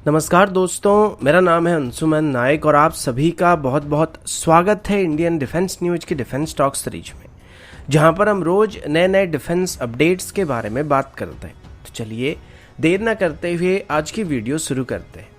नमस्कार दोस्तों, मेरा नाम है अंशुमन नायक और आप सभी का बहुत बहुत स्वागत है इंडियन डिफेंस न्यूज की डिफेंस टॉक सीरीज में, जहां पर हम रोज नए नए डिफेंस अपडेट्स के बारे में बात करते हैं। तो चलिए देर न करते हुए आज की वीडियो शुरू करते हैं।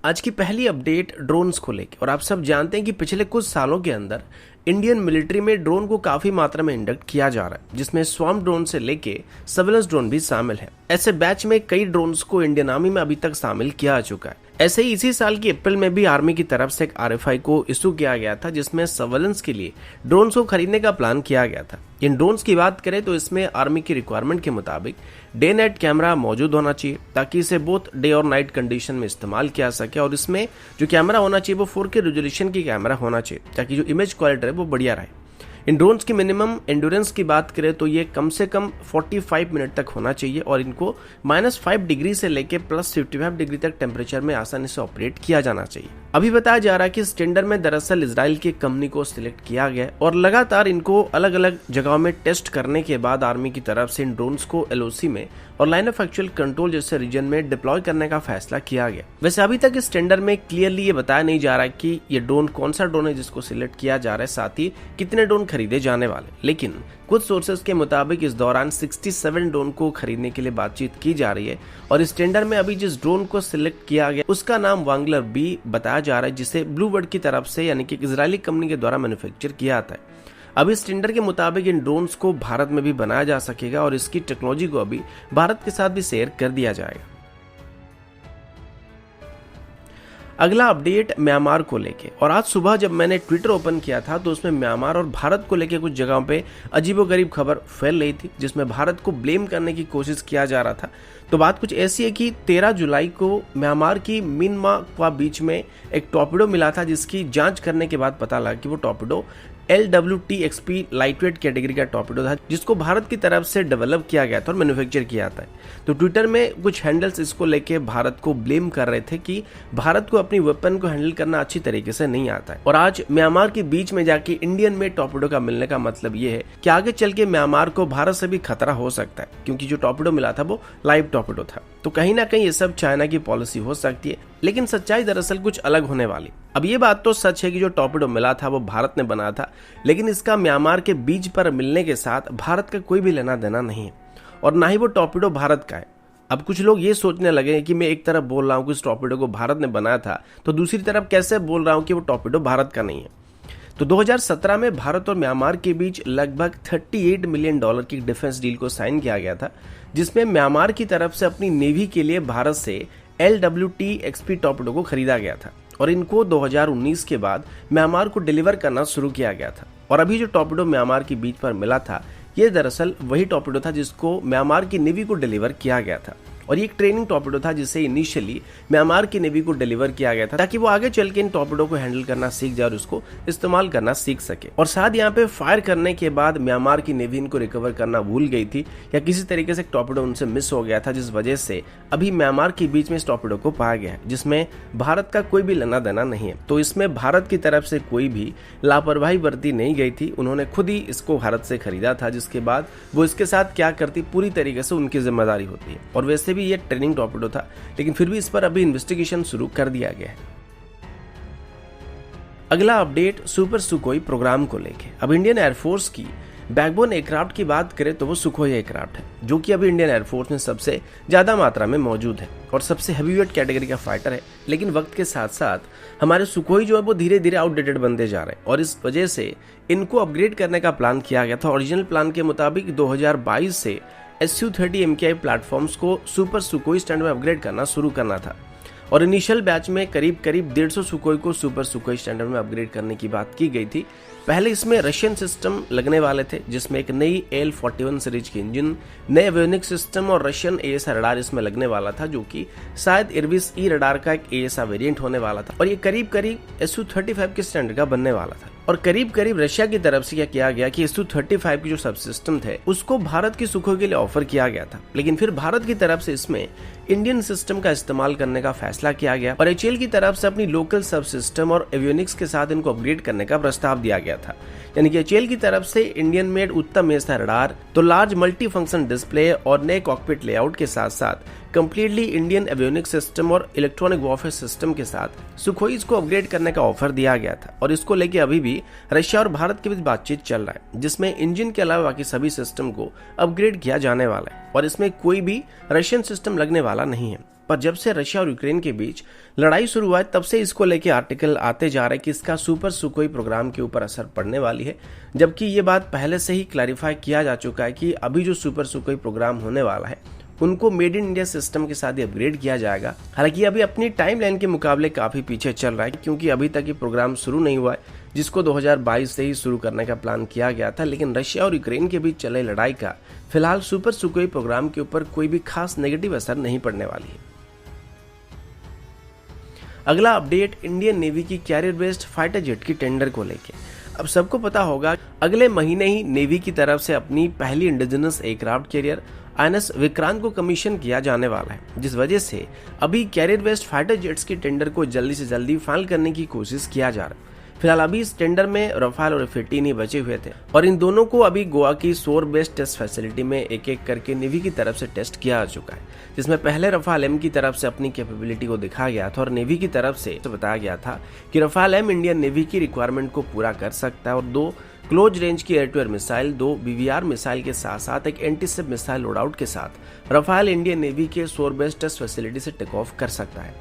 आज की पहली अपडेट ड्रोन्स को लेकर, और आप सब जानते हैं कि पिछले कुछ सालों के अंदर इंडियन मिलिट्री में ड्रोन को काफी मात्रा में इंडक्ट किया जा रहा है, जिसमें स्वॉर्म ड्रोन से लेके सर्विलेंस ड्रोन भी शामिल है। ऐसे बैच में कई ड्रोन्स को इंडियन आर्मी में अभी तक शामिल किया जा चुका है। ऐसे ही इसी साल की अप्रैल में भी आर्मी की तरफ से एक RFI को इशू किया गया था, जिसमें सर्विलेंस के लिए ड्रोन्स को खरीदने का प्लान किया गया था। इन ड्रोन्स की बात करें तो इसमें आर्मी की रिक्वायरमेंट के मुताबिक डे नाइट कैमरा मौजूद होना चाहिए, ताकि इसे बोथ डे और नाइट कंडीशन में इस्तेमाल किया सके। और इसमें जो कैमरा होना चाहिए वो 4K रेजोल्यूशन की कैमरा होना चाहिए, ताकि जो इमेज क्वालिटी है वो बढ़िया रहे। इन ड्रोन्स की मिनिमम एंड्योरेंस की बात करें तो ये कम से कम 45 मिनट तक होना चाहिए, और इनको -5 डिग्री से लेकर +55 डिग्री तक टेम्परेचर में आसानी से ऑपरेट किया जाना चाहिए। अभी बताया जा रहा है कि इस टेंडर में दरअसल इजराइल की कंपनी को सिलेक्ट किया गया और लगातार इनको अलग अलग जगहों में टेस्ट करने के बाद आर्मी की तरफ से इन ड्रोन्स को LOC में और लाइन ऑफ एक्चुअल कंट्रोल जैसे रीजन में डिप्लॉय करने का फैसला किया गया। वैसे अभी तक इस टेंडर में क्लियरली ये बताया नहीं जा रहा है कि ये ड्रोन कौन सा ड्रोन है जिसको सिलेक्ट किया जा रहा है, साथ ही कितने ड्रोन खरीदे जाने वाले। लेकिन कुछ सोर्सेज के मुताबिक इस दौरान 67 ड्रोन को खरीदने के लिए बातचीत की जा रही है, और इस टेंडर में अभी जिस ड्रोन को सिलेक्ट किया गया उसका नाम वांगलर B बताया जा रहा है, जिसे ब्लू बर्ड की तरफ से यानी कि इजरायली कंपनी के द्वारा मैन्युफैक्चर किया जाता है। अब इस टेंडर के मुताबिक इन ड्रोन्स को भारत में भी बनाया जा सकेगा और इसकी टेक्नोलॉजी को अभी भारत के साथ भी शेयर कर दिया जाएगा। अगला अपडेट म्यांमार को लेके, और आज सुबह जब मैंने ट्विटर ओपन किया था तो उसमें म्यांमार और भारत को लेके कुछ जगहों पे अजीबोगरीब खबर फैल रही थी, जिसमें भारत को ब्लेम करने की कोशिश किया जा रहा था। तो बात कुछ ऐसी है कि 13 जुलाई को म्यांमार की मिनमाक्वा बीच में एक टॉर्पिडो मिला था, जिसकी जांच करने के बाद पता लगा कि वो टॉर्पिडो LWT-XP लाइटवेट कैटेगरी का टॉर्पिडो था, जिसको भारत की तरफ से डेवलप किया गया था और मैन्युफैक्चर किया था। तो ट्विटर में कुछ हैंडल्स इसको लेके भारत को ब्लेम कर रहे थे कि भारत को अपनी वेपन को हैंडल करना अच्छी तरीके से नहीं आता है। और आज म्यांमार के बीच में जाके इंडियन में टॉर्पिडो का मिलने का मतलब ये है कि आगे चल के म्यांमार को भारत से भी खतरा हो सकता है, क्योंकि जो टॉर्पिडो मिला था वो लाइव टॉर्पिडो था। तो कहीं ना कहीं ये सब चाइना की पॉलिसी हो सकती है, लेकिन सच्चाई दरअसल कुछ अलग होने वाली। अब ये बात तो सच है कि जो टॉर्पिडो मिला था वो भारत ने बनाया था, लेकिन इसका म्यांमार के बीच पर मिलने के साथ भारत का कोई भी लेना देना नहीं है, और ना ही वो टॉर्पिडो भारत का है। अब कुछ लोग ये सोचने लगे कि मैं एक तरफ बोल रहा हूँ कि इस टॉर्पिडो को भारत ने बनाया था, तो दूसरी तरफ कैसे बोल रहा हूँ कि वो टॉर्पिडो भारत का नहीं है। तो 2017 में भारत और म्यांमार के बीच लगभग $38 मिलियन की डिफेंस डील को साइन किया गया था, जिसमें म्यांमार की तरफ से अपनी नेवी के लिए भारत से LWT-XP टॉर्पिडो को खरीदा गया था, और इनको 2019 के बाद म्यांमार को डिलीवर करना शुरू किया गया था। और अभी जो टॉर्पिडो म्यांमार के बीच पर मिला था, ये दरअसल वही टॉर्पिडो था जिसको म्यांमार की नेवी को डिलीवर किया गया था, और ये एक ट्रेनिंग टॉर्पिडो था जिसे इनिशियली म्यांमार की नेवी को डिलीवर किया गया था, ताकि वो आगे चल के इन टॉर्पिडो को हैंडल करना सीख जाए और उसको इस्तेमाल करना सीख सके। और साथ यहाँ पे फायर करने के बाद म्यांमार की नेवी इनको रिकवर करना भूल गई थी, या किसी तरीके से टॉर्पिडो उनसे मिस हो गया था, जिस वजह से अभी म्यांमार के बीच में इस टॉर्पिडो को पाया गया है, जिसमें भारत का कोई भी लेना देना नहीं है। तो इसमें भारत की तरफ से कोई भी लापरवाही बरती नहीं गई थी, उन्होंने खुद ही इसको भारत से खरीदा था, जिसके बाद वो इसके साथ क्या करती पूरी तरीके से उनकी जिम्मेदारी होती है। और वैसे भी ये ट्रेनिंग टॉर्पिडो था, लेकिन फिर भी इस पर अभी इन्वेस्टिगेशन शुरू कर दिया गया है। अगला अपडेट सुपर सुखोई प्रोग्राम को लेके। अब इंडियन एयरफोर्स की बैकबोन एयरक्राफ्ट की बात करें तो वो सुखोई एयरक्राफ्ट है, जो कि अभी इंडियन एयरफोर्स में सबसे ज्यादा मात्रा में मौजूद है और सबसे हेवीवेट कैटेगरी का फाइटर है। लेकिन वक्त के साथ साथ हमारे सुखोई जो है वो धीरे धीरे आउटडेटेड बनते जा रहे हैं, और इस वजह से इनको अपग्रेड करने का प्लान किया गया था। ओरिजिनल प्लान के मुताबिक 2022 से Su-30 MKI प्लेटफॉर्म्स को सुपर सुखोई स्टैंड में अपग्रेड करना शुरू करना था, और इनिशियल बैच में करीब 150 सुखोई को सुपर सुखोई स्टैंडर्ड में अपग्रेड करने की बात की गई थी। पहले इसमें रशियन सिस्टम लगने वाले थे, जिसमें एक नई AL-41 सीरीज की इंजन, नए एवियोनिक्स सिस्टम और रशियन AESA रडार इसमें लगने वाला था, जो कि शायद इर्विस ई रडार का एक AESA वेरिएंट होने वाला था, और ये करीब करीब Su-35 के स्टैंडर्ड का बनने वाला था। और करीब करीब रशिया की तरफ से क्या किया गया कि Su-35 की जो सब सिस्टम थे उसको भारत की सुखोई के लिए ऑफर किया गया था, लेकिन फिर भारत की तरफ से इसमें इंडियन सिस्टम का इस्तेमाल करने का फैसला किया गया, और HAL की तरफ से अपनी लोकल सब सिस्टम और एवियोनिक्स के साथ इनको अपग्रेड करने का प्रस्ताव दिया गया था। यानी कि एचएएल की तरफ से इंडियन मेड उत्तम एस रडार, तो लार्ज मल्टी फंक्शन डिस्प्ले और नए कॉकपिट लेआउट के साथ साथ कंप्लीटली इंडियन एवियोनिक्स सिस्टम और इलेक्ट्रॉनिक वॉरफेयर सिस्टम के साथ सुखोई इसको अपग्रेड करने का ऑफर दिया गया था। और इसको लेके अभी भी रशिया और भारत के बीच बातचीत चल रहा है, जिसमें इंजन के अलावा बाकी सभी सिस्टम को अपग्रेड किया जाने वाला है और इसमें कोई भी रशियन सिस्टम लगने वाला नहीं है। पर जब से रशिया और यूक्रेन के बीच लड़ाई शुरू हुआ है तब से इसको लेके आर्टिकल आते जा रहे हैं कि इसका सुपर सुखोई प्रोग्राम के ऊपर असर पड़ने वाली है, जबकि ये बात पहले से ही क्लैरिफाई किया जा चुका है कि अभी जो सुपर सुखोई प्रोग्राम होने वाला है उनको मेड इन इंडिया सिस्टम के साथ ही अपग्रेड किया जाएगा। हालांकि अभी अपनी टाइमलाइन के मुकाबले काफी पीछे चल रहा है, क्योंकि अभी तक ये प्रोग्राम शुरू नहीं हुआ है, जिसको 2022 से ही शुरू करने का प्लान किया गया था। लेकिन रशिया और यूक्रेन के बीच चले लड़ाई का फिलहाल सुपर सुखोई प्रोग्राम के ऊपर कोई भी खास नेगेटिव असर नहीं पड़ने वाली है। अगला अपडेट इंडियन नेवी की कैरियर बेस्ड फाइटर जेट की टेंडर को लेके। अब सबको पता होगा अगले महीने ही नेवी की तरफ से अपनी पहली indigenous aircraft carrier INS Vikrant को कमीशन किया जाने वाला है, जिस वजह से अभी कैरियर बेस्ड फाइटर जेट्स की टेंडर को जल्दी से जल्दी फाइनल करने की कोशिश किया जा रहा है। फिलहाल अभी इस टेंडर में रफाल और F-18 ही बचे हुए थे और इन दोनों को अभी गोवा की सोर बेस्ड टेस्ट फैसिलिटी में एक एक करके नेवी की तरफ से टेस्ट किया जा चुका है, जिसमें पहले रफाल एम की तरफ से अपनी कैपेबिलिटी को दिखाया गया था और नेवी की तरफ से बताया गया था कि रफाल एम इंडियन नेवी की रिक्वायरमेंट को पूरा कर सकता है और 2 क्लोज रेंज की air to air missile, 2 BVR missile के साथ साथ एक एंटीशिप मिसाइल लोडआउट के साथ रफाल इंडियन नेवी के सोर बेस्ड टेस्ट फैसिलिटी से टेक ऑफ कर सकता है,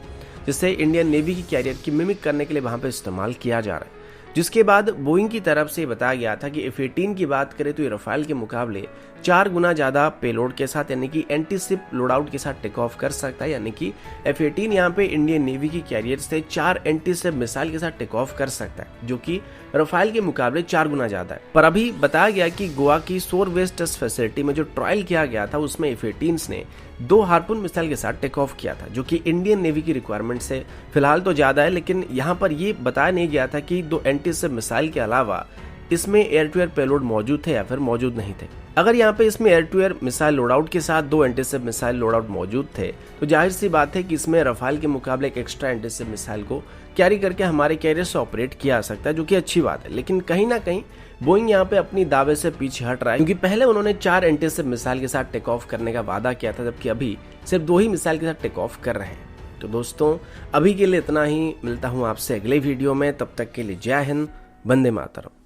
जिससे इंडियन नेवी की कैरियर की मिमिक करने के लिए वहां पर इस्तेमाल किया जा रहा है। जिसके बाद बोइंग की तरफ से बताया गया था कि F-18 की बात करें तो ये रफाल के मुकाबले 4 गुना ज्यादा पेलोड के साथ यानी कि एंटीशिप लोडआउट के साथ टेक ऑफ कर सकता है। यानी कि F-18 यहाँ पे इंडियन नेवी की कैरियर से 4 एंटीशिप मिसाइल के साथ टेक ऑफ कर सकता है, जो कि रफाल के मुकाबले 4 गुना ज्यादा है। पर अभी बताया गया कि गोवा की सोर बेस्ड टेस्ट फैसिलिटी में जो ट्रायल किया गया था उसमें F-18 ने 2 हार्पून मिसाइल के साथ टेक ऑफ किया था, जो कि इंडियन नेवी की रिक्वायरमेंट से फिलहाल तो ज्यादा है। लेकिन यहाँ पर ये बताया नहीं गया था कि 2 एंटीशिप मिसाइल के अलावा इसमें एयर टू एयर पेलोड मौजूद थे या फिर मौजूद नहीं थे। अगर यहाँ पे इसमें air to air missile loadout के साथ 2 एंटीशिप मिसाइल लोडआउट मौजूद थे तो जाहिर सी बात है कि इसमें रफाल के मुकाबले एक एक्स्ट्रा एंटीशिप मिसाइल को कैरी करके हमारे कैरियर से ऑपरेट किया जा सकता है, जो कि अच्छी बात है। लेकिन कहीं ना कहीं बोइंग यहाँ पे अपनी दावे से पीछे हट रहा है, क्योंकि पहले उन्होंने 4 एंटीशिप मिसाइल के साथ टेक ऑफ करने का वादा किया था, जबकि अभी सिर्फ 2 ही मिसाइल के साथ टेक ऑफ कर रहे हैं। तो दोस्तों अभी के लिए इतना ही, मिलता हूँ आपसे अगले वीडियो में, तब तक के लिए जय हिंद, वंदे मातरम।